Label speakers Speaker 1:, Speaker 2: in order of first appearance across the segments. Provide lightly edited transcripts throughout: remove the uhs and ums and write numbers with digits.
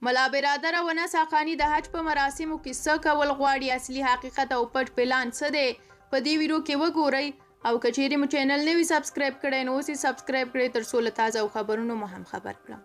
Speaker 1: ملا برادر او انس حقانی د حج په مراسمو کې څه کول غواړي، اصلي حقیقت او پټ پلان څه دی، په دې ویډیو کې وګورئ. او که چیرې مو چینل نوي سبسکرایب کړی نو اوس یې سبسکرایب کړئ ترڅو له تازه او خبرونو مو هم خبر کړم.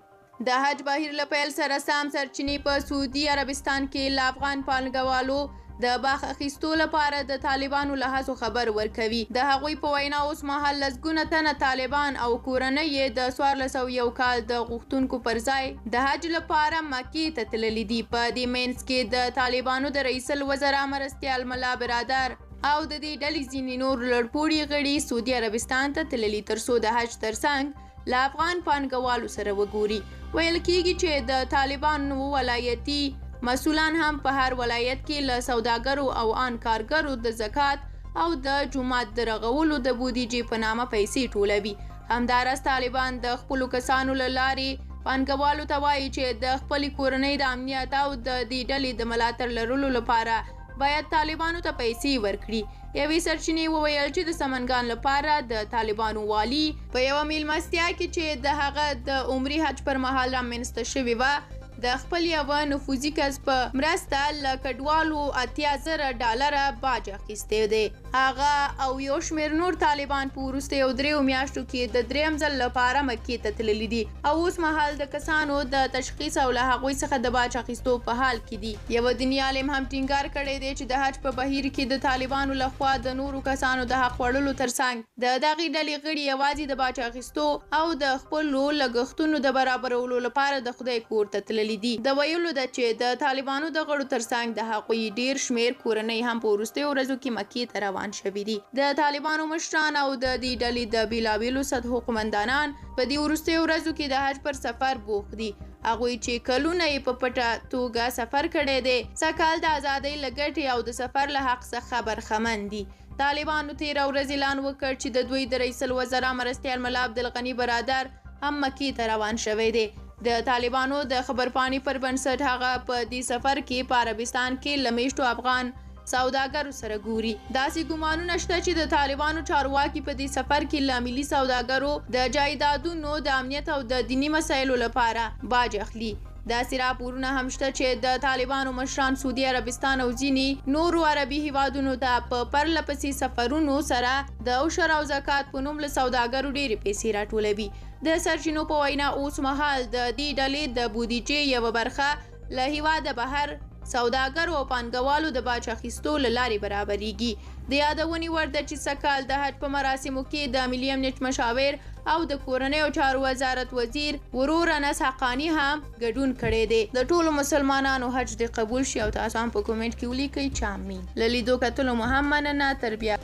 Speaker 1: د حج بهیر له پیل سره سم سرچینې په سعودي عربستان کې له افغان پانګوالو د باغ اخیستو لپاره د طالبانو له هڅو خبر ورکوي. د هغوی په وینا اوس مهال لسګونه تنه طالبان او کورنۍ یې د 1401 کال د غوښتونکو پر ځای د حج لپاره مکې ته تللي دي. په دې منځ کې د طالبانو د رئیس الوزرا مرستیال ملا برادر او د دې ډلې ځینې نور لوړپوړي غړي سعودي عربستان ته تللي ترڅو د حج ترڅنګ له افغان پانګوالو سره وګوري. ویل کېږي چې د طالبانو ولایتي مسؤلان هم په هر ولایت کې له سوداګرو او آن کارګرو د زکات او د جومات د رغولو د بودیجې په نامه پیسې ټولوي. همداراز طالبان د خپلو کسانو له لارې پانګوالو ته وایي چې د خپلې کورنۍ د امنیت او د دې ډلې د ملاتړ لرلو لپاره باید طالبانو ته پیسې ورکړي. یوې سرچینې وویل چې د سمنګان لپاره د طالبانو والي په یوه میلمستیا کې چې د هغه د عمرې حج پر مهال رامنځته شوې وه د خپل یوه نفوذي کس په مرسته له کډوالو 80,000 ډالره باج اخیستی دی. هغه او یو شمېر نور طالبان په وروستیو 3 میاشتو کې د درېیم ځل لپاره مکې ته تللي دي او اوس مهال د کسانو د تشخیص او له هغوی څخه د باج اخیستو په حال کې دي. یوه دیني عالم هم ټینګار کړی دی چې د حج په بهیر کې د طالبانو لخوا د نورو کسانو د حق وړلو ترڅنګ د دغې ډلې غړي یوازې د باج اخیستو او د خپلو لګښتونو د برابرولو لپاره د خدای کور ته تللي دي. د ویلو ده چې د طالبانو د غړو ترڅنګ د هغوی ډیر شمیر کورنۍ هم په وروستیو ورځو کې مکې ته روان شوي دي. د طالبانو مشران او د دې ډلې د بیلابیلو سطحو قومندانان په دې وروستیو ورځو کې د حج پر سفر بوخت دي. هغوی چې کلونه یې په پټه توګه سفر کړی دی سږکال د ازادۍ له ګټې او د سفر له حق څخه برخمن دي. طالبانو تېره ورځ اعلان وکړ چې د دوی د رئیس الوزرا مرستیال ملا عبدالغني برادر هم مکې ته روان شوی دی. د طالبانو د خبرپاڼې پر بنسټ هغه په دې سفر کې په عربستان کې له میشتو افغان سوداګرو سره ګوري. داسې ګمانونه شته چې د طالبانو چارواکي په دې سفر کې له ملي سوداګرو د جایدادونو د امنیت او د دیني مسایلو لپاره باج اخلي. داسې راپورونه هم شته چې د طالبانو مشران سعودي عربستان او ځینې نورو عربي هیوادونو ته په پرله پسې سفرونو سره د عشر او زکات په نوم له سوداګرو ډېرې پیسې راټولوي. د سرچینو په وینا اوس مهال د دې ډلې د بودیجې یوه برخه له هیواده بهر سوداګرو او پانګوالو د باج اخیستو له لارې برابریږي. د یادونې وړ ده چې سږکال د حج په مراسمو کې د ملي امنیت مشاور او د کورنیو چارو وزارت وزیر ورور انس حقانی هم ګډون کړی دی. د ټولو مسلمانانو حج دې قبول شي او تاسو هم په کومنټ کې ولیکئ چې امین. له لیدو کتلو مو هم مننه. تر بیا